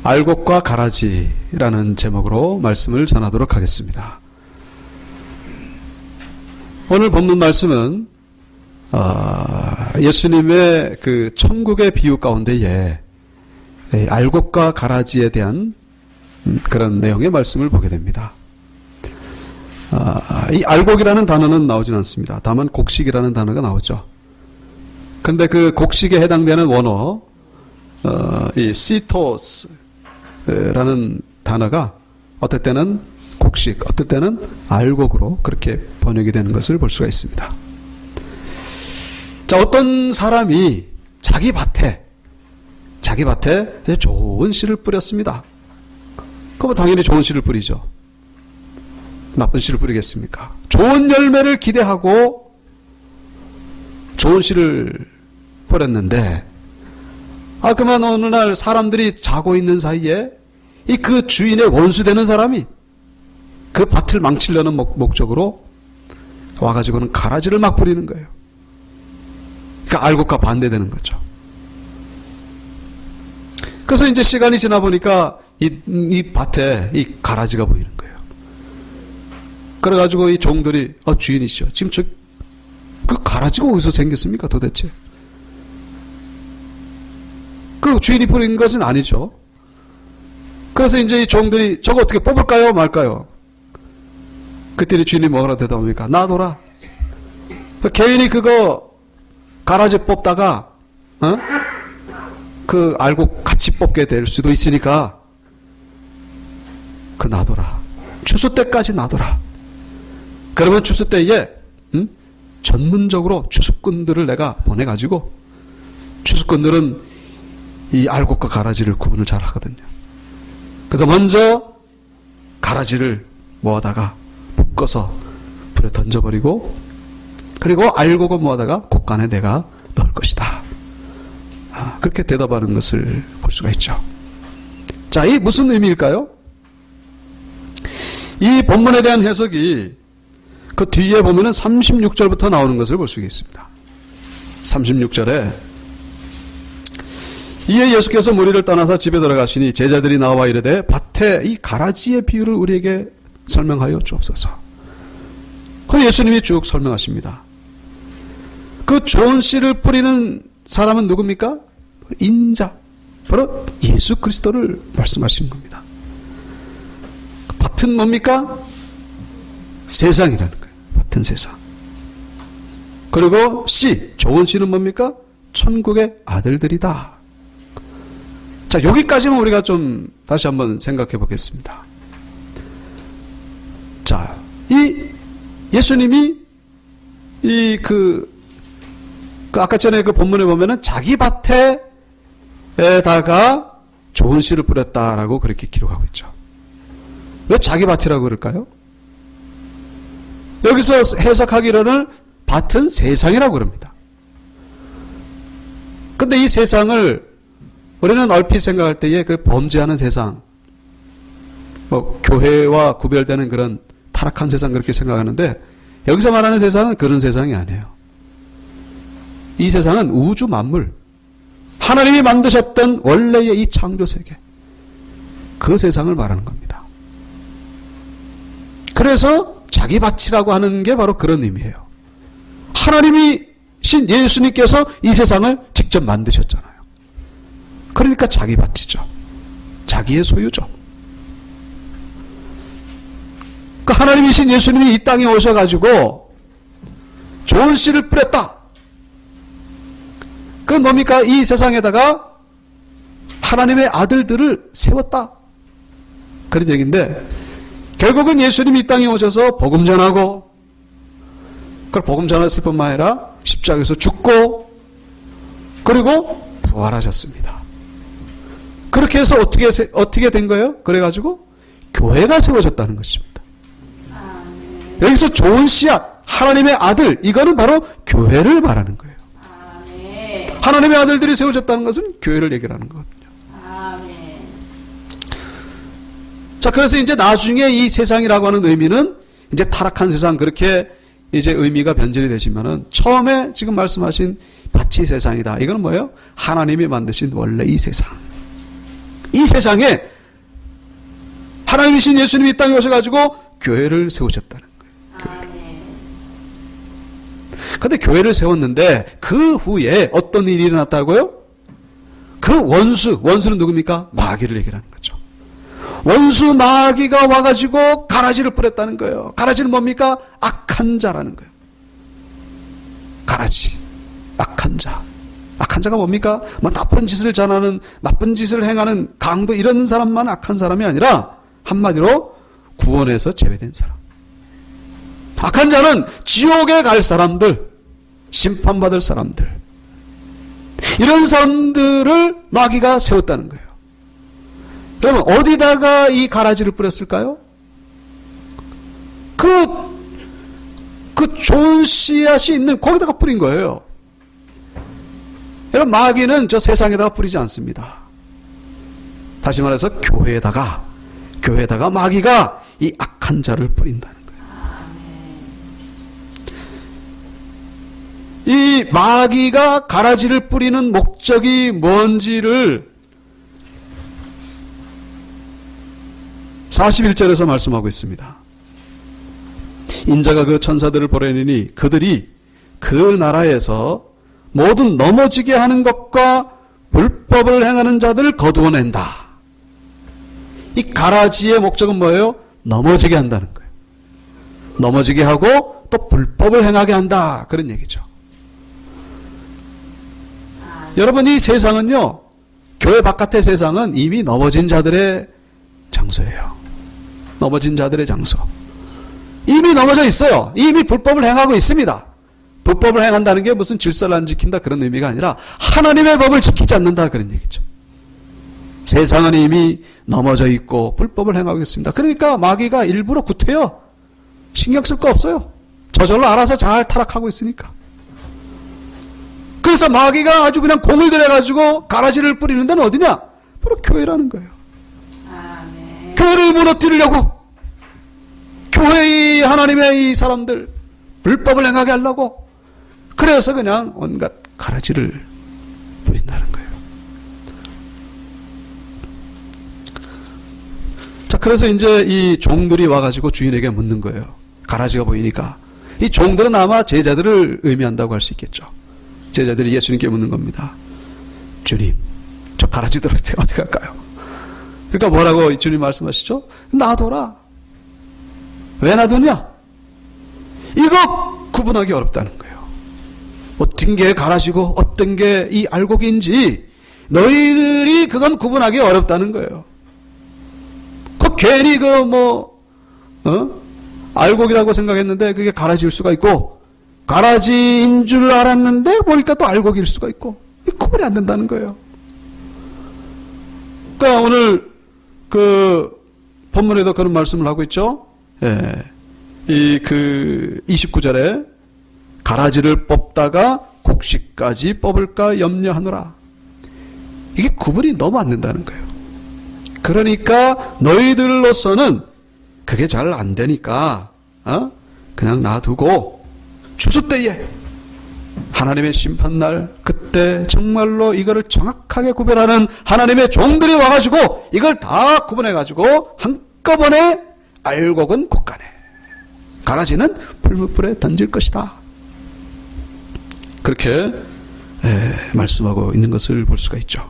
알곡과 가라지라는 제목으로 말씀을 전하도록 하겠습니다. 오늘 본문 말씀은 예수님의 그 천국의 비유 가운데에 알곡과 가라지에 대한 그런 내용의 말씀을 보게 됩니다. 이 알곡이라는 단어는 나오진 않습니다. 다만 곡식이라는 단어가 나오죠. 근데 그 곡식에 해당되는 원어, 이 시토스라는 단어가 어떨 때는 곡식, 어떨 때는 알곡으로 그렇게 번역이 되는 것을 볼 수가 있습니다. 자, 어떤 사람이 자기 밭에 좋은 씨를 뿌렸습니다. 그럼 당연히 좋은 씨를 뿌리죠. 나쁜 씨를 뿌리겠습니까? 좋은 열매를 기대하고 좋은 씨를 뿌렸는데, 그만 어느 날 사람들이 자고 있는 사이에 그 주인의 원수 되는 사람이 그 밭을 망치려는 목적으로 와가지고는 가라지를 막 뿌리는 거예요. 그러니까 알곡과 반대되는 거죠. 그래서 이제 시간이 지나 보니까 이 밭에 이 가라지가 보이는 거예요. 그래가지고 이 종들이 주인이시여, 지금 그 가라지가 어디서 생겼습니까 도대체? 그 주인이 뿌린 것은 아니죠. 그래서 이제 이 종들이 저거 어떻게 뽑을까요 말까요? 그때 주인이 뭐라 대답합니까? 놔둬라. 개인이 그거 가라지 뽑다가 그 알곡 같이 뽑게 될 수도 있으니까 그 놔둬라. 추수 때까지 놔둬라. 그러면 추수 때에 전문적으로 추수꾼들을 내가 보내가지고, 추수꾼들은 이 알곡과 가라지를 구분을 잘 하거든요. 그래서 먼저 가라지를 모아다가 묶어서 불에 던져버리고, 그리고 알곡을 모아다가 곡간에 내가 넣을 것이다. 그렇게 대답하는 것을 볼 수가 있죠. 자, 이 무슨 의미일까요? 이 본문에 대한 해석이 그 뒤에 보면은 36절부터 나오는 것을 볼 수가 있습니다. 36절에 이에 예수께서 무리를 떠나서 집에 들어가시니 제자들이 나와 이르되 밭에 이 가라지의 비유를 우리에게 설명하여 주옵소서. 그 예수님이 쭉 설명하십니다. 그 좋은 씨를 뿌리는 사람은 누굽니까? 인자, 바로 예수 그리스도를 말씀하시는 겁니다. 밭은 뭡니까? 세상이라는 거예요. 밭은 세상. 그리고 씨, 좋은 씨는 뭡니까? 천국의 아들들이다. 자, 여기까지만 우리가 좀 다시 한번 생각해 보겠습니다. 자, 이 예수님이 아까 전에 그 본문에 보면은 자기 밭에다가 좋은 씨를 뿌렸다라고 그렇게 기록하고 있죠. 왜 자기 밭이라고 그럴까요? 여기서 해석하기로는 밭은 세상이라고 그럽니다. 근데 이 세상을 우리는 얼핏 생각할 때에 그 범죄하는 세상, 교회와 구별되는 그런 타락한 세상 그렇게 생각하는데, 여기서 말하는 세상은 그런 세상이 아니에요. 이 세상은 우주 만물, 하나님이 만드셨던 원래의 이 창조 세계, 그 세상을 말하는 겁니다. 그래서 자기 밭이라고 하는 게 바로 그런 의미예요. 하나님이신 예수님께서 이 세상을 직접 만드셨잖아요. 그러니까 자기 밭이죠. 자기의 소유죠. 그 하나님이신 예수님이 이 땅에 오셔가지고 좋은 씨를 뿌렸다. 그건 뭡니까? 이 세상에다가 하나님의 아들들을 세웠다. 그런 얘기인데, 결국은 예수님이 이 땅에 오셔서 복음 전하고, 그걸 복음 전했을 뿐만 아니라 십자가에서 죽고, 그리고 부활하셨습니다. 그렇게 해서 어떻게 된 거예요? 그래가지고 교회가 세워졌다는 것입니다. 여기서 좋은 씨앗, 하나님의 아들, 이거는 바로 교회를 말하는 거예요. 하나님의 아들들이 세워졌다는 것은 교회를 얘기하는 거거든요. 자, 그래서 이제 나중에 이 세상이라고 하는 의미는 이제 타락한 세상, 그렇게 이제 의미가 변질이 되시면은, 처음에 지금 말씀하신 밭이 세상이다. 이거는 뭐예요? 하나님이 만드신 원래 이 세상. 이 세상에 하나님이신 예수님이 이 땅에 오셔가지고 교회를 세우셨다는 거예요. 교회를. 근데 교회를 세웠는데 그 후에 어떤 일이 일어났다고요? 그 원수는 누굽니까? 마귀를 얘기하는 거죠. 원수 마귀가 와가지고 가라지를 뿌렸다는 거예요. 가라지는 뭡니까? 악한 자라는 거예요. 가라지, 악한 자. 악한 자가 뭡니까? 뭐 나쁜 짓을 전하는, 나쁜 짓을 행하는 강도, 이런 사람만 악한 사람이 아니라 한마디로 구원에서 제외된 사람. 악한 자는 지옥에 갈 사람들, 심판받을 사람들, 이런 사람들을 마귀가 세웠다는 거예요. 그러면 어디다가 이 가라지를 뿌렸을까요? 그 좋은 씨앗이 있는 거기다가 뿌린 거예요. 여러분, 마귀는 저 세상에다가 뿌리지 않습니다. 다시 말해서 교회에다가 마귀가 이 악한 자를 뿌린다는 거예요. 이 마귀가 가라지를 뿌리는 목적이 뭔지를 41절에서 말씀하고 있습니다. 인자가 그 천사들을 보내니 그들이 그 나라에서 모든 넘어지게 하는 것과 불법을 행하는 자들을 거두어낸다. 이 가라지의 목적은 뭐예요? 넘어지게 한다는 거예요. 넘어지게 하고 또 불법을 행하게 한다. 그런 얘기죠. 여러분, 이 세상은요, 교회 바깥의 세상은 이미 넘어진 자들의 장소예요. 넘어진 자들의 장소. 이미 넘어져 있어요. 이미 불법을 행하고 있습니다. 불법을 행한다는 게 무슨 질서를 안 지킨다 그런 의미가 아니라 하나님의 법을 지키지 않는다 그런 얘기죠. 세상은 이미 넘어져 있고 불법을 행하고 있습니다. 그러니까 마귀가 일부러 구태여. 신경 쓸 거 없어요. 저절로 알아서 잘 타락하고 있으니까. 그래서 마귀가 아주 그냥 공을 들여가지고 가라지를 뿌리는 데는 어디냐? 바로 교회라는 거예요. 아멘. 교회를 무너뜨리려고, 교회의 하나님의 이 사람들 불법을 행하게 하려고, 그래서 그냥 온갖 가라지를 뿌린다는 거예요. 자, 그래서 이제 이 종들이 와가지고 주인에게 묻는 거예요. 가라지가 보이니까. 이 종들은 아마 제자들을 의미한다고 할 수 있겠죠. 제자들이 예수님께 묻는 겁니다. 주님, 저 가라지들 어디 갈까요? 그러니까 뭐라고 주님 말씀하시죠? 놔둬라. 왜 놔두냐? 이거 구분하기 어렵다는 거예요. 어떤 게 가라지고 어떤 게 이 알곡인지 너희들이 그건 구분하기 어렵다는 거예요. 그 괜히 알곡이라고 생각했는데 그게 가라지일 수가 있고, 가라지인 줄 알았는데 보니까 또 알곡일 수가 있고, 구분이 안 된다는 거예요. 그러니까 오늘 그 본문에도 그런 말씀을 하고 있죠. 예. 29절에 가라지를 뽑다가 곡식까지 뽑을까 염려하노라. 이게 구분이 너무 안 된다는 거예요. 그러니까 너희들로서는 그게 잘 안 되니까 그냥 놔두고 추수 때에 하나님의 심판날, 그때 정말로 이거를 정확하게 구별하는 하나님의 종들이 와가지고 이걸 다 구분해가지고 한꺼번에 알곡은 곳간에, 가라지는 풀무불에 던질 것이다. 그렇게 말씀하고 있는 것을 볼 수가 있죠.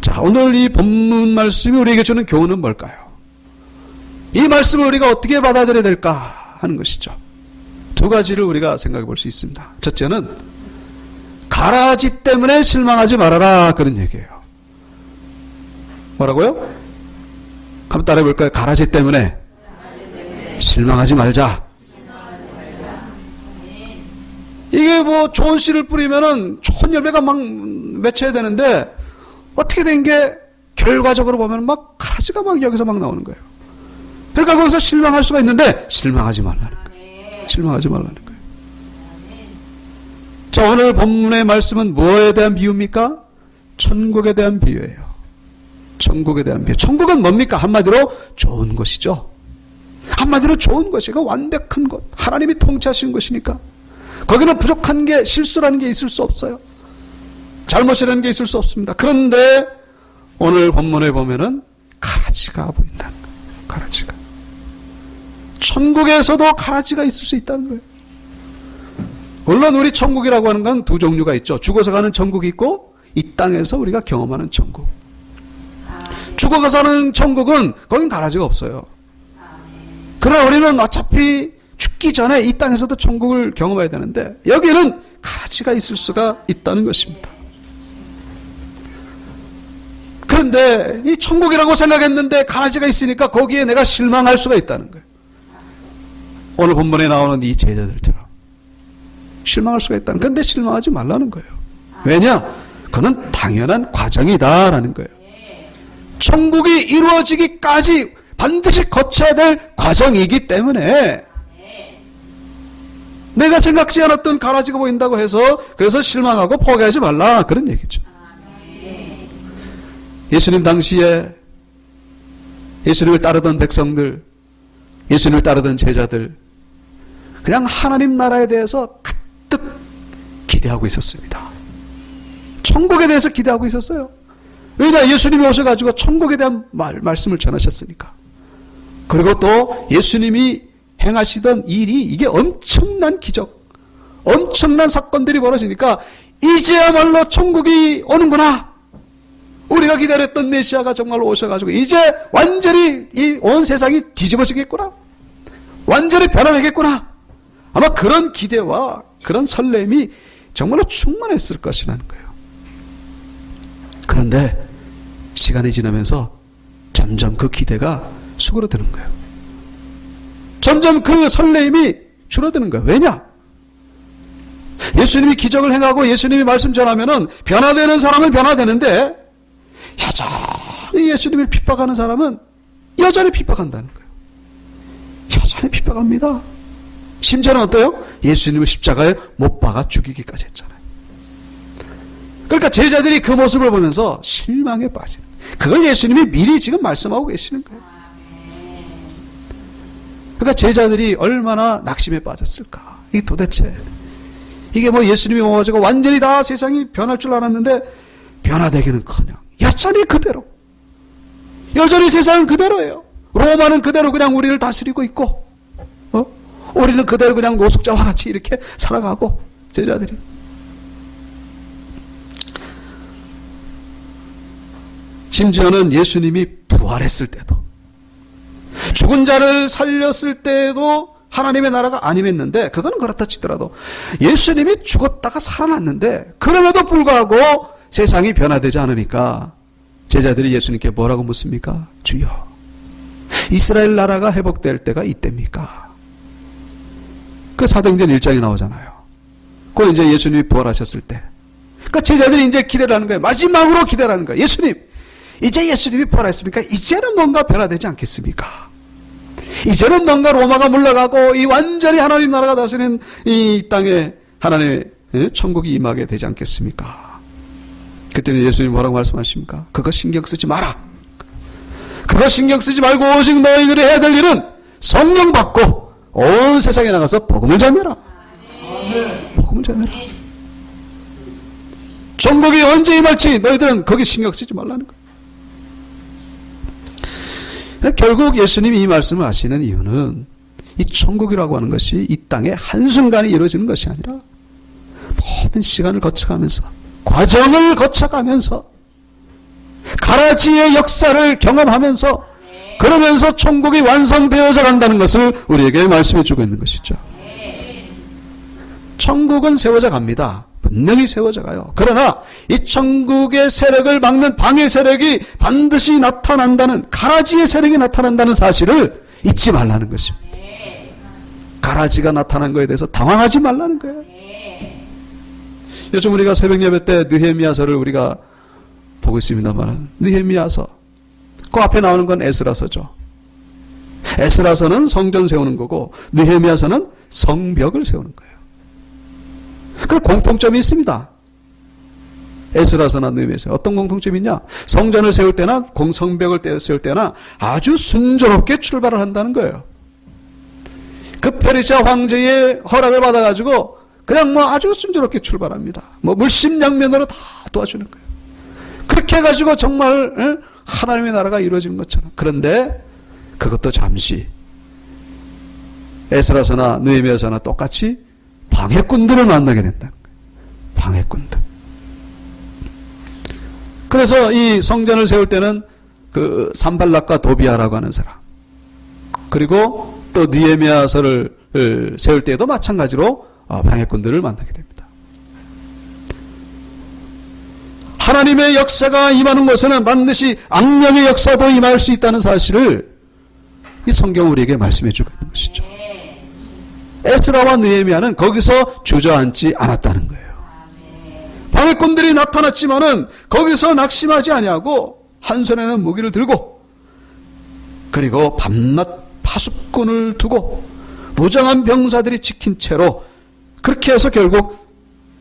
자, 오늘 이 본문 말씀이 우리에게 주는 교훈은 뭘까요? 이 말씀을 우리가 어떻게 받아들여야 될까 하는 것이죠. 두 가지를 우리가 생각해 볼 수 있습니다. 첫째는 가라지 때문에 실망하지 말아라 그런 얘기예요. 뭐라고요? 한번 따라해 볼까요? 가라지 때문에 실망하지 말자. 이게 뭐 좋은 씨를 뿌리면은 좋은 열매가 막 맺혀야 되는데 어떻게 된 게 결과적으로 보면 막 가라지가 막 여기서 막 나오는 거예요. 그러니까 거기서 실망할 수가 있는데 실망하지 말라는 거예요. 실망하지 말라는 거예요. 자, 오늘 본문의 말씀은 무엇에 대한 비유입니까? 천국에 대한 비유예요. 천국에 대한 비유. 천국은 뭡니까? 한마디로 좋은 것이죠. 한마디로 좋은 것이고 완벽한 것. 하나님이 통치하신 것이니까. 거기는 부족한 게, 실수라는 게 있을 수 없어요. 잘못이라는 게 있을 수 없습니다. 그런데 오늘 본문에 보면은 가라지가 보인다는 거예요. 가라지가. 천국에서도 가라지가 있을 수 있다는 거예요. 물론 우리 천국이라고 하는 건 두 종류가 있죠. 죽어서 가는 천국이 있고 이 땅에서 우리가 경험하는 천국. 죽어서 사는 천국은 거긴 가라지가 없어요. 그러나 우리는 어차피 죽기 전에 이 땅에서도 천국을 경험해야 되는데 여기는 가라지가 있을 수가 있다는 것입니다. 그런데 이 천국이라고 생각했는데 가라지가 있으니까 거기에 내가 실망할 수가 있다는 거예요. 오늘 본문에 나오는 이 제자들처럼 실망할 수가 있다는 거예요. 그런데 실망하지 말라는 거예요. 왜냐? 그건 당연한 과정이다라는 거예요. 천국이 이루어지기까지 반드시 거쳐야 될 과정이기 때문에 내가 생각지 않았던 가라지가 보인다고 해서 그래서 실망하고 포기하지 말라 그런 얘기죠. 예수님 당시에 예수님을 따르던 백성들, 예수님을 따르던 제자들 그냥 하나님 나라에 대해서 가득 기대하고 있었습니다. 천국에 대해서 기대하고 있었어요. 왜냐? 예수님이 오셔가지고 천국에 대한 말씀을 전하셨으니까. 그리고 또 예수님이 행하시던 일이 이게 엄청난 기적, 엄청난 사건들이 벌어지니까 이제야말로 천국이 오는구나. 우리가 기다렸던 메시아가 정말 오셔가지고 이제 완전히 이 온 세상이 뒤집어지겠구나. 완전히 변화되겠구나. 아마 그런 기대와 그런 설렘이 정말로 충만했을 것이라는 거예요. 그런데 시간이 지나면서 점점 그 기대가 수그러드는 거예요. 점점 그 설렘이 줄어드는 거예요. 왜냐? 예수님이 기적을 행하고 예수님이 말씀 전하면은 변화되는 사람은 변화되는데 여전히 예수님을 핍박하는 사람은 여전히 핍박한다는 거예요. 여전히 핍박합니다. 심지어는 어때요? 예수님을 십자가에 못 박아 죽이기까지 했잖아요. 그러니까 제자들이 그 모습을 보면서 실망에 빠지는 거예요. 그걸 예수님이 미리 지금 말씀하고 계시는 거예요. 그러니까 제자들이 얼마나 낙심에 빠졌을까. 이게 도대체 이게 뭐 예수님이 오셔서 완전히 다 세상이 변할 줄 알았는데 변화되기는커녕 여전히 그대로, 여전히 세상은 그대로예요. 로마는 그대로 그냥 우리를 다스리고 있고, 우리는 그대로 그냥 노숙자와 같이 이렇게 살아가고, 제자들이. 심지어는 예수님이 부활했을 때도, 죽은 자를 살렸을 때도 하나님의 나라가 아니었는데, 그거는 그렇다 치더라도 예수님이 죽었다가 살아났는데 그럼에도 불구하고 세상이 변화되지 않으니까 제자들이 예수님께 뭐라고 묻습니까? 주여, 이스라엘 나라가 회복될 때가 이때입니까? 그 사도행전 1장에 나오잖아요. 그건 이제 예수님이 부활하셨을 때. 그러니까 제자들이 이제 기대를 하는 거예요. 마지막으로 기대를 하는 거예요. 예수님, 이제 예수님이 부활했으니까 이제는 뭔가 변화되지 않겠습니까? 이제는 뭔가 로마가 물러가고 이 완전히 하나님 나라가 다스리는 이 땅에 하나님의 천국이 임하게 되지 않겠습니까? 그때는 예수님이 뭐라고 말씀하십니까? 그거 신경 쓰지 마라. 그거 신경 쓰지 말고 오직 너희들이 해야 될 일은 성령 받고 온 세상에 나가서 복음을 전해라. 복음을 전해라. 천국이 언제 임할지 너희들은 거기 신경 쓰지 말라는 거예요. 결국 예수님이 이 말씀을 하시는 이유는 이 천국이라고 하는 것이 이 땅에 한순간에 이루어지는 것이 아니라 모든 시간을 거쳐가면서, 과정을 거쳐가면서, 가라지의 역사를 경험하면서, 그러면서 천국이 완성되어져 간다는 것을 우리에게 말씀해 주고 있는 것이죠. 천국은 세워져 갑니다. 분명히 세워져 가요. 그러나 이 천국의 세력을 막는 방해 세력이 반드시 나타난다는, 가라지의 세력이 나타난다는 사실을 잊지 말라는 것입니다. 가라지가 나타난 것에 대해서 당황하지 말라는 거예요. 요즘 우리가 새벽 예배 때 느헤미야서를 우리가 보고 있습니다만, 느헤미야서 그 앞에 나오는 건 에스라서죠. 에스라서는 성전 세우는 거고 느헤미야서는 성벽을 세우는 거예요. 그 공통점이 있습니다. 에스라서나 느헤미야서 어떤 공통점이 있냐? 성전을 세울 때나 성벽을 세울 때나 아주 순조롭게 출발을 한다는 거예요. 그 페르시아 황제의 허락을 그냥 아주 순조롭게 출발합니다. 물심양면으로 다 도와주는 거예요. 그렇게 해가지고 정말 하나님의 나라가 이루어지는 것처럼. 그런데 그것도 잠시 에스라서나 느헤미야서나 똑같이 방해꾼들을 만나게 된다는 거예요. 방해꾼들. 그래서 이 성전을 세울 때는 그 산발락과 도비아라고 하는 사람, 그리고 또 느헤미야서를 세울 때에도 마찬가지로 방해꾼들을 만나게 됩니다. 하나님의 역사가 임하는 곳에는 반드시 악령의 역사도 임할 수 있다는 사실을 이 성경은 우리에게 말씀해 주고 있는 것이죠. 에스라와 느헤미야는 거기서 주저앉지 않았다는 거예요. 방해꾼들이 나타났지만은 거기서 낙심하지 아니하고 한 손에는 무기를 들고, 그리고 밤낮 파수꾼을 두고 무장한 병사들이 지킨 채로 그렇게 해서 결국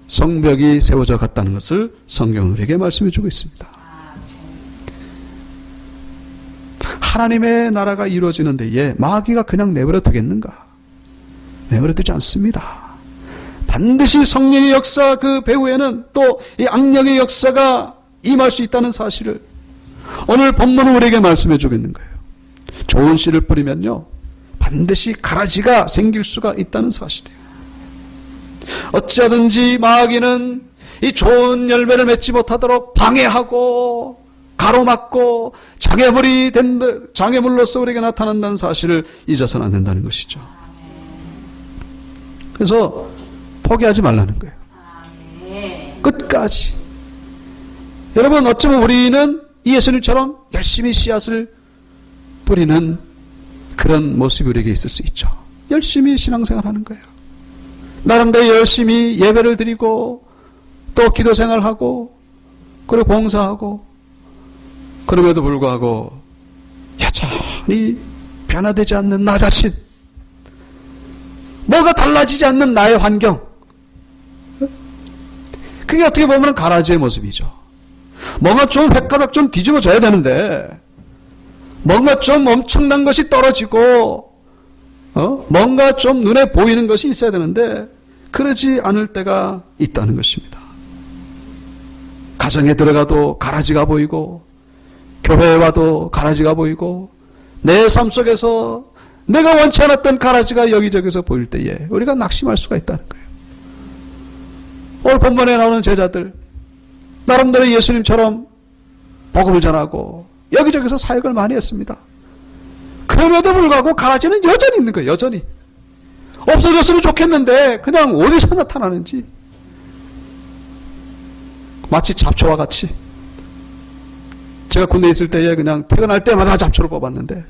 성벽이 세워져 갔다는 것을 성경은 우리에게 말씀해 주고 있습니다. 하나님의 나라가 이루어지는 데에 마귀가 그냥 내버려 두겠는가? 내버려 두지 않습니다. 반드시 성령의 역사 그 배후에는 또 이 악령의 역사가 임할 수 있다는 사실을 오늘 본문은 우리에게 말씀해 주고 있는 거예요. 좋은 씨를 뿌리면요, 반드시 가라지가 생길 수가 있다는 사실이에요. 어찌하든지 마귀는 이 좋은 열매를 맺지 못하도록 방해하고 가로막고 장애물로서 우리에게 나타난다는 사실을 잊어서는 안 된다는 것이죠. 그래서 포기하지 말라는 거예요. 끝까지. 여러분, 어쩌면 우리는 이 예수님처럼 열심히 씨앗을 뿌리는 그런 모습이 우리에게 있을 수 있죠. 열심히 신앙생활하는 거예요. 나름대로 열심히 예배를 드리고 또 기도생활하고 그리고 봉사하고, 그럼에도 불구하고 여전히 변화되지 않는 나 자신, 뭐가 달라지지 않는 나의 환경, 그게 어떻게 보면 가라지의 모습이죠. 뭔가 좀 획가닥 좀 뒤집어져야 되는데, 뭔가 좀 엄청난 것이 떨어지고 뭔가 좀 눈에 보이는 것이 있어야 되는데 그러지 않을 때가 있다는 것입니다. 가정에 들어가도 가라지가 보이고, 교회에 와도 가라지가 보이고, 내 삶 속에서 내가 원치 않았던 가라지가 여기저기서 보일 때에 우리가 낙심할 수가 있다는 거예요. 오늘 본문에 나오는 제자들, 나름대로 예수님처럼 복음을 전하고 여기저기서 사역을 많이 했습니다. 그럼에도 불구하고 가라지는 여전히 있는 거예요. 여전히. 없어졌으면 좋겠는데 그냥 어디서 나타나는지 마치 잡초와 같이. 제가 군대에 있을 때에 그냥 퇴근할 때마다 잡초를 뽑았는데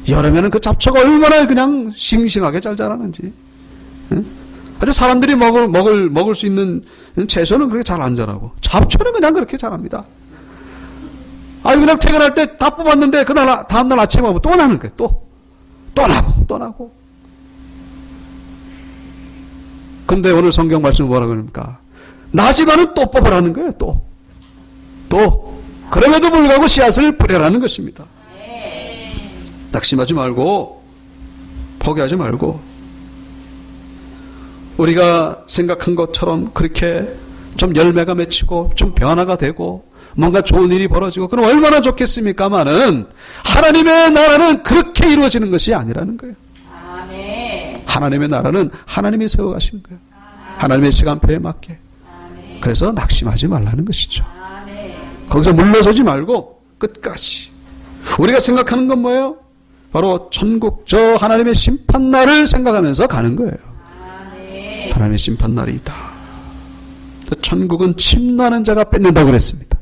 여름에는 그 잡초가 얼마나 그냥 싱싱하게 잘 자라는지. 아주 사람들이 먹을 수 있는 채소는 그렇게 잘 안 자라고 잡초는 그냥 그렇게 자랍니다. 그냥 퇴근할 때 다 뽑았는데 그날 다음날 아침에 오면 또 나는 거예요. 또 나고. 근데 오늘 성경 말씀은 뭐라고 그럽니까? 나지만은 또 뽑으라는 거예요. 또. 그럼에도 불구하고 씨앗을 뿌려라는 것입니다. 낙심하지 말고, 포기하지 말고, 우리가 생각한 것처럼 그렇게 좀 열매가 맺히고 좀 변화가 되고 뭔가 좋은 일이 벌어지고 그럼 얼마나 좋겠습니까마는 하나님의 나라는 그렇게 이루어지는 것이 아니라는 거예요. 아멘. 하나님의 나라는 하나님이 세워가시는 거예요. 아멘. 하나님의 시간표에 맞게. 아멘. 그래서 낙심하지 말라는 것이죠. 아멘. 거기서 물러서지 말고 끝까지. 우리가 생각하는 건 뭐예요? 바로 천국, 저 하나님의 심판날을 생각하면서 가는 거예요. 아멘. 하나님의 심판날이 있다. 천국은 침노하는 자가 뺏는다고 그랬습니다.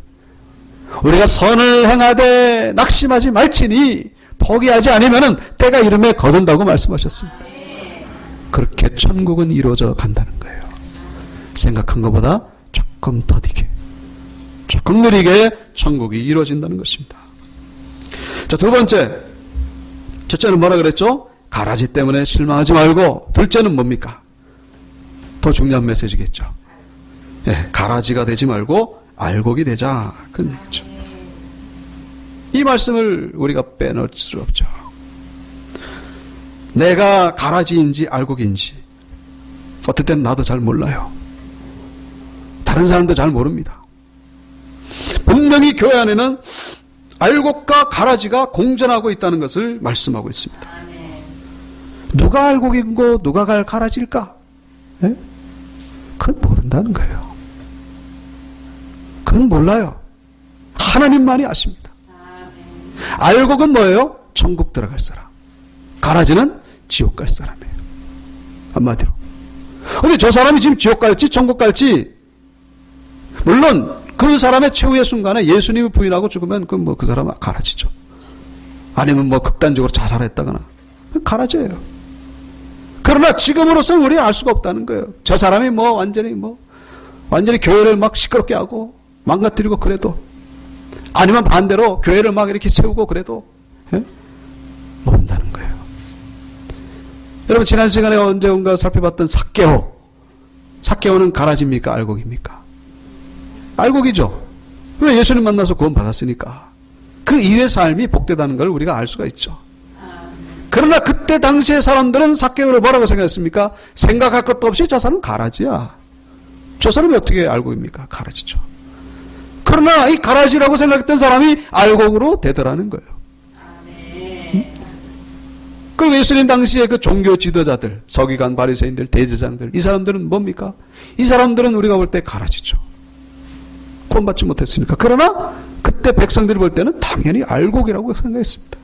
우리가 선을 행하되 낙심하지 말지니 포기하지 않으면 때가 이름에 거둔다고 말씀하셨습니다. 그렇게 천국은 이루어져 간다는 거예요. 생각한 것보다 조금 더디게, 조금 느리게 천국이 이루어진다는 것입니다. 자, 두 번째, 첫째는 뭐라 그랬죠? 가라지 때문에 실망하지 말고, 둘째는 뭡니까? 더 중요한 메시지겠죠. 가라지가 되지 말고 알곡이 되자, 그런 얘기죠. 이 말씀을 우리가 빼놓을 수 없죠. 내가 가라지인지 알곡인지 어떨 때는 나도 잘 몰라요. 다른 사람도 잘 모릅니다. 분명히 교회 안에는 알곡과 가라지가 공존하고 있다는 것을 말씀하고 있습니다. 누가 알곡이고 누가 가라지일까? 예? 그건 모른다는 거예요. 그건 몰라요. 하나님만이 아십니다. 알곡은 뭐예요? 천국 들어갈 사람. 가라지는 지옥 갈 사람이에요. 한마디로. 근데 저 사람이 지금 지옥 갈지 천국 갈지, 물론 그 사람의 최후의 순간에 예수님을 부인하고 죽으면 그 사람은 가라지죠. 아니면 극단적으로 자살했다거나 가라지예요. 그러나 지금으로서는 우리는 알 수가 없다는 거예요. 저 사람이 완전히 교회를 막 시끄럽게 하고 망가뜨리고 그래도, 아니면 반대로 교회를 막 이렇게 세우고 그래도 모른다는 거예요. 여러분, 지난 시간에 언제인가 살펴봤던 삭개오는 가라지입니까? 알곡입니까? 알곡이죠. 왜? 예수님 만나서 구원 받았으니까. 그 이후의 삶이 복되다는 걸 우리가 알 수가 있죠. 그러나 그때 당시의 사람들은 삭개오를 뭐라고 생각했습니까? 생각할 것도 없이 저 사람은 가라지야. 저 사람이 어떻게 알곡입니까? 가라지죠. 그러나 이 가라지라고 생각했던 사람이 알곡으로 되더라는 거예요. 그리고 예수님 당시에 그 종교 지도자들, 서기관, 바리새인들, 대제사장들, 이 사람들은 뭡니까? 이 사람들은 우리가 볼 때 가라지죠. 구원받지 못했으니까. 그러나 그때 백성들이 볼 때는 당연히 알곡이라고 생각했습니다.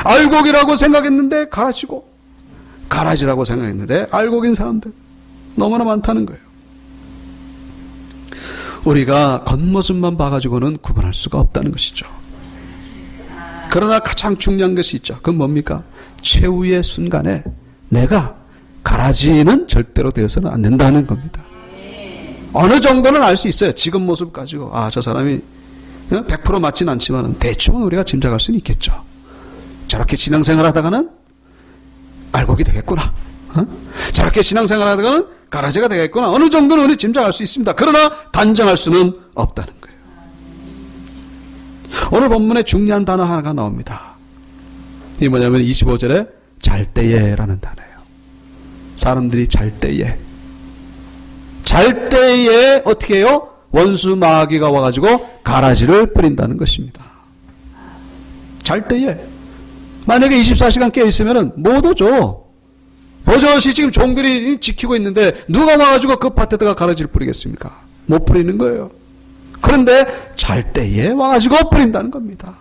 알곡이라고 생각했는데 가라지고, 가라지라고 생각했는데 알곡인 사람들 너무나 많다는 거예요. 우리가 겉모습만 봐가지고는 구분할 수가 없다는 것이죠. 그러나 가장 중요한 것이 있죠. 그건 뭡니까? 최후의 순간에 내가 가라지는 절대로 되어서는 안 된다는 겁니다. 어느 정도는 알 수 있어요. 지금 모습 가지고 저 사람이 100% 맞지는 않지만 대충은 우리가 짐작할 수는 있겠죠. 저렇게 신앙생활 하다가는 알곡이 되겠구나. 저렇게 신앙생활 하다가는 가라지가 되겠구나. 어느 정도는 우리 짐작할 수 있습니다. 그러나 단정할 수는 없다는 거예요. 오늘 본문에 중요한 단어 하나가 나옵니다. 이게 뭐냐면 25절에 잘 때에라는 단어예요. 사람들이 잘 때에 어떻게 해요? 원수 마귀가 와가지고 가라지를 뿌린다는 것입니다. 잘 때에. 만약에 24시간 깨어있으면 못 오죠. 버젓이 지금 종들이 지키고 있는데 누가 와가지고 그 밭에다가 가라지를 뿌리겠습니까? 못 뿌리는 거예요. 그런데 잘 때에 와가지고 뿌린다는 겁니다.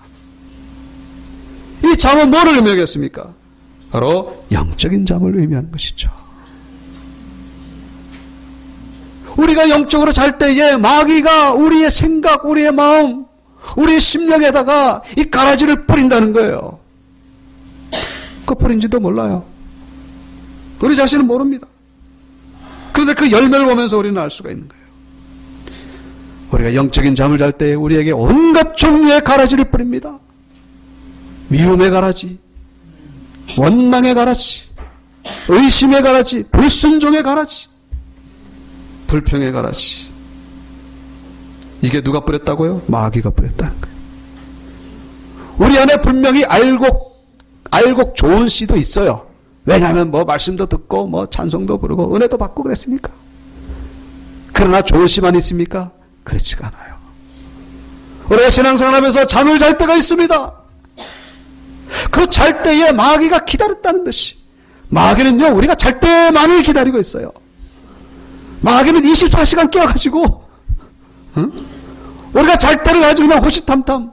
이 잠은 뭐를 의미하겠습니까? 바로 영적인 잠을 의미하는 것이죠. 우리가 영적으로 잘 때에 마귀가 우리의 생각, 우리의 마음, 우리의 심령에다가 이 가라지를 뿌린다는 거예요. 그 뿌린지도 몰라요. 우리 자신은 모릅니다. 그런데 그 열매를 보면서 우리는 알 수가 있는 거예요. 우리가 영적인 잠을 잘 때 우리에게 온갖 종류의 가라지를 뿌립니다. 미움의 가라지, 원망의 가라지, 의심의 가라지, 불순종의 가라지, 불평의 가라지. 이게 누가 뿌렸다고요? 마귀가 뿌렸다는 거예요. 우리 안에 분명히 알곡 좋은 씨도 있어요. 왜냐하면 말씀도 듣고 찬송도 부르고 은혜도 받고 그랬으니까. 그러나 좋은 씨만 있습니까? 그렇지가 않아요. 우리가 신앙생활하면서 잠을 잘 때가 있습니다. 그 잘 때에 마귀가 기다렸다는 듯이, 마귀는요 우리가 잘 때만을 기다리고 있어요. 마귀는 24시간 깨어가지고 우리가 잘 때를 가지고 그냥 호시탐탐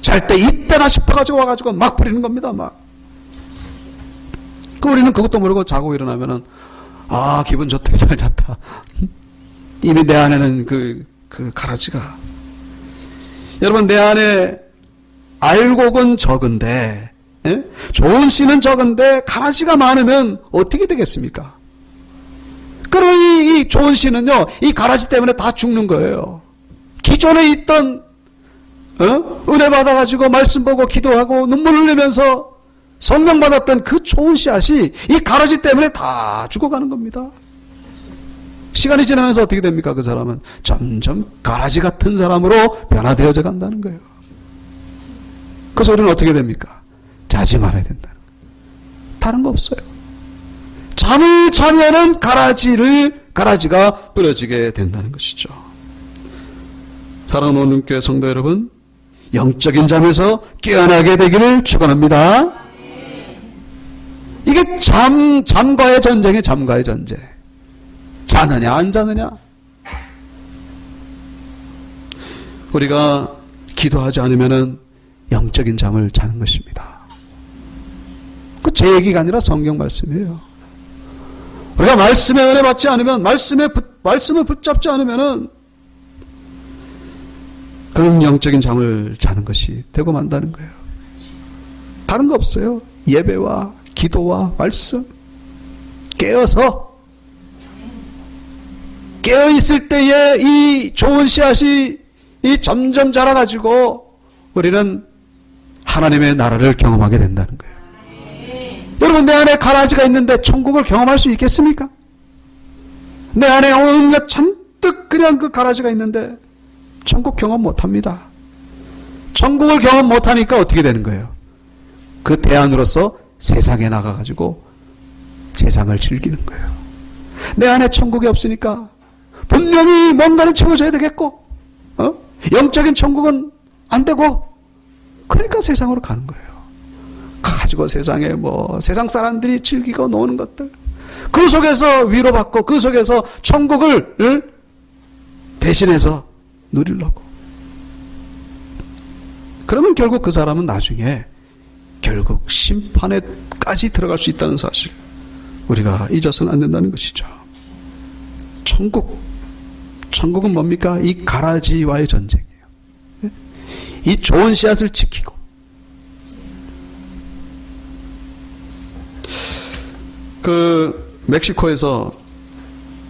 잘 때 이때다 싶어가지고 와가지고 막 부리는 겁니다. 우리는 그것도 모르고 자고 일어나면은 기분 좋다, 잘 잤다. 이미 내 안에는 그 가라지가. 여러분, 내 안에 알곡은 적은데, 좋은 씨는 적은데 가라지가 많으면 어떻게 되겠습니까? 그럼 이 좋은 씨는요, 이 가라지 때문에 다 죽는 거예요. 기존에 있던 은혜 받아가지고 말씀 보고 기도하고 눈물 흘리면서 성령 받았던 그 좋은 씨앗이 이 가라지 때문에 다 죽어가는 겁니다. 시간이 지나면서 어떻게 됩니까? 그 사람은 점점 가라지 같은 사람으로 변화되어져 간다는 거예요. 그래서 우리는 어떻게 됩니까? 자지 말아야 된다는 거예요. 다른 거 없어요. 잠을 자면은 가라지가 뿌려지게 된다는 것이죠. 사랑하는 교회 성도 여러분, 영적인 잠에서 깨어나게 되기를 축원합니다. 이게 잠과의 전쟁이에요. 잠과의 전쟁. 자느냐 안 자느냐. 우리가 기도하지 않으면 영적인 잠을 자는 것입니다. 그 제 얘기가 아니라 성경 말씀이에요. 우리가 말씀에 은혜 받지 않으면, 말씀을 붙잡지 않으면은 그런 영적인 잠을 자는 것이 되고 만다는 거예요. 다른 거 없어요. 예배와 기도와 말씀. 깨어있을 때에 이 좋은 씨앗이 이 점점 자라가지고 우리는 하나님의 나라를 경험하게 된다는 거예요. 여러분, 내 안에 가라지가 있는데 천국을 경험할 수 있겠습니까? 내 안에 온갖 잔뜩 그냥 그 가라지가 있는데 천국 경험 못합니다. 천국을 경험 못하니까 어떻게 되는 거예요? 그 대안으로서 세상에 나가가지고 세상을 즐기는 거예요. 내 안에 천국이 없으니까 분명히 뭔가를 채워줘야 되겠고, 영적인 천국은 안 되고, 그러니까 세상으로 가는 거예요. 가지고 세상에 세상 사람들이 즐기고 노는 것들, 그 속에서 위로받고 그 속에서 천국을 대신해서 누리려고. 그러면 결국 그 사람은 나중에 결국 심판에까지 들어갈 수 있다는 사실, 우리가 잊어서는 안 된다는 것이죠. 천국은 뭡니까? 이 가라지와의 전쟁이에요. 이 좋은 씨앗을 지키고, 멕시코에서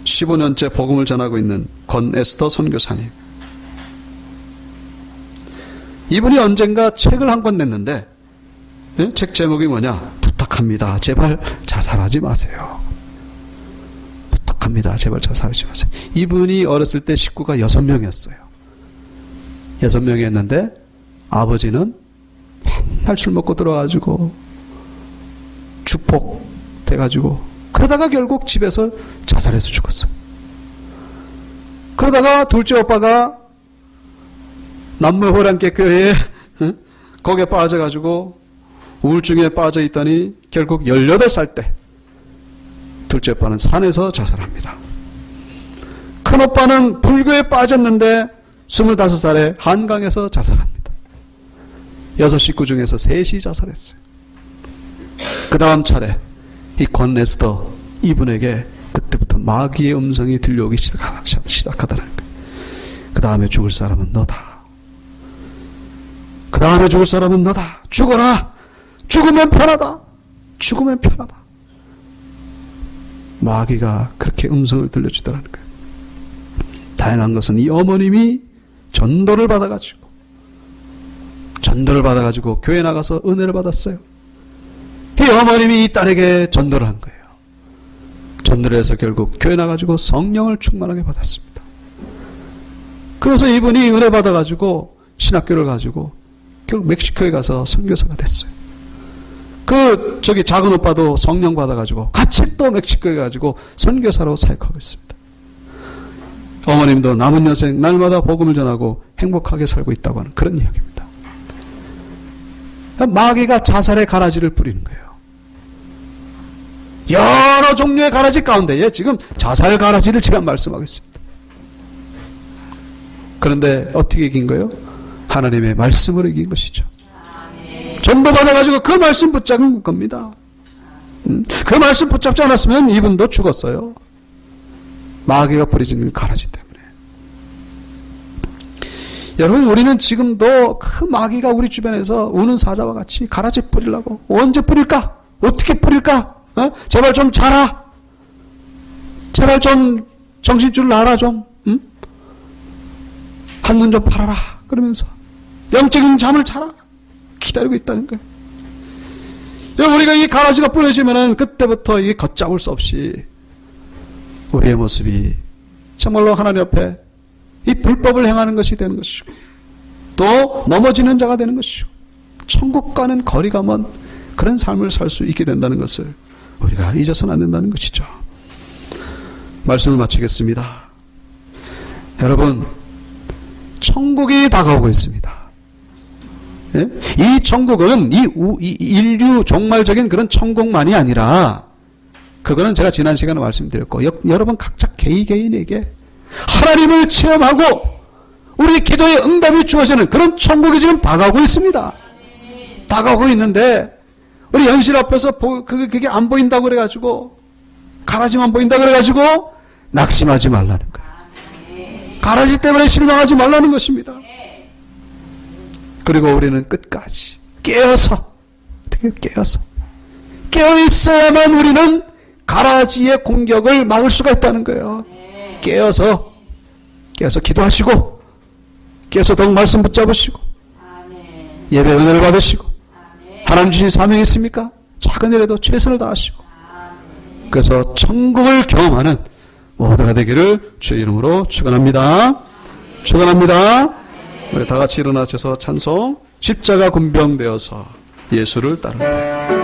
15년째 복음을 전하고 있는 권 에스더 선교사님, 이분이 언젠가 책을 한 권 냈는데, 책 제목이 뭐냐? 부탁합니다. 제발 자살하지 마세요. 부탁합니다. 제발 자살하지 마세요. 이분이 어렸을 때 식구가 6명이었어요. 6명이었는데 아버지는 맨날 술 먹고 들어가지고 죽폭 돼가지고, 그러다가 결국 집에서 자살해서 죽었어. 그러다가 둘째 오빠가 남무호랑교회에 거기에 빠져가지고 우울증에 빠져 있더니 결국 18살 때 둘째 오빠는 산에서 자살합니다. 큰 오빠는 불교에 빠졌는데 25살에 한강에서 자살합니다. 6 식구 중에서 3이 자살했어요. 그 다음 차례 이 권 에스더 이분에게 그때부터 마귀의 음성이 들려오기 시작하더라는 거예요. 그 다음에 죽을 사람은 너다. 그 다음에 죽을 사람은 너다. 죽어라. 죽으면 편하다. 죽으면 편하다. 마귀가 그렇게 음성을 들려주더라는 거예요. 다양한 것은 이 어머님이 전도를 받아가지고 교회 나가서 은혜를 받았어요. 이 어머님이 이 딸에게 전도를 한 거예요. 전도를 해서 결국 교회 나가지고 성령을 충만하게 받았습니다. 그래서 이분이 은혜 받아가지고 신학교를 가지고 결국 멕시코에 가서 선교사가 됐어요. 작은 오빠도 성령 받아가지고 같이 또 멕시코에 가지고 선교사로 사역하고 있습니다. 어머님도 남은 여생 날마다 복음을 전하고 행복하게 살고 있다고 하는 그런 이야기입니다. 마귀가 자살의 가라지를 뿌리는 거예요. 여러 종류의 가라지 가운데에 지금 자살 가라지를 제가 말씀하겠습니다. 그런데 어떻게 이긴 거예요? 하나님의 말씀으로 이긴 것이죠. 전도받아가지고 그 말씀 붙잡은 겁니다. 그 말씀 붙잡지 않았으면 이분도 죽었어요. 마귀가 뿌리지는 가라지 때문에. 여러분, 우리는 지금도 그 마귀가 우리 주변에서 우는 사자와 같이 가라지 뿌리려고. 언제 뿌릴까? 어떻게 뿌릴까? 제발 좀 자라. 제발 좀 정신줄 놔라 좀. 한눈 좀 팔아라. 그러면서 영적인 잠을 자라. 기다리고 있다는 거예요. 우리가 이 가라지가 뿌려지면은 그때부터 이게 걷잡을 수 없이 우리의 모습이 정말로 하나님 앞에 이 불법을 행하는 것이 되는 것이고, 또 넘어지는 자가 되는 것이고, 천국과는 거리가 먼 그런 삶을 살 수 있게 된다는 것을 우리가 잊어서는 안 된다는 것이죠. 말씀을 마치겠습니다. 여러분, 천국이 다가오고 있습니다. 예? 이 천국은 이 인류 종말적인 그런 천국만이 아니라, 그거는 제가 지난 시간에 말씀드렸고, 여러분 각자 개인에게 하나님을 체험하고 우리 기도의 응답이 주어지는 그런 천국이 지금 다가오고 있습니다. 다가오고 있는데 우리 현실 앞에서 그게 안 보인다고 그래가지고, 가라지만 보인다고 그래가지고 낙심하지 말라는 거예요. 가라지 때문에 실망하지 말라는 것입니다. 그리고 우리는 끝까지 깨어서, 어떻게 깨어있어야만 우리는 가라지의 공격을 막을 수가 있다는 거예요. 깨어서 기도하시고, 깨어서 더욱 말씀 붙잡으시고, 예배 은혜를 받으시고, 하나님 주신 사명이 있습니까? 작은 일에도 최선을 다하시고, 그래서 천국을 경험하는 모두가 되기를 주의 이름으로 축원합니다. 축원합니다. 우리 다 같이 일어나셔서 찬송, 십자가 군병되어서 예수를 따른다.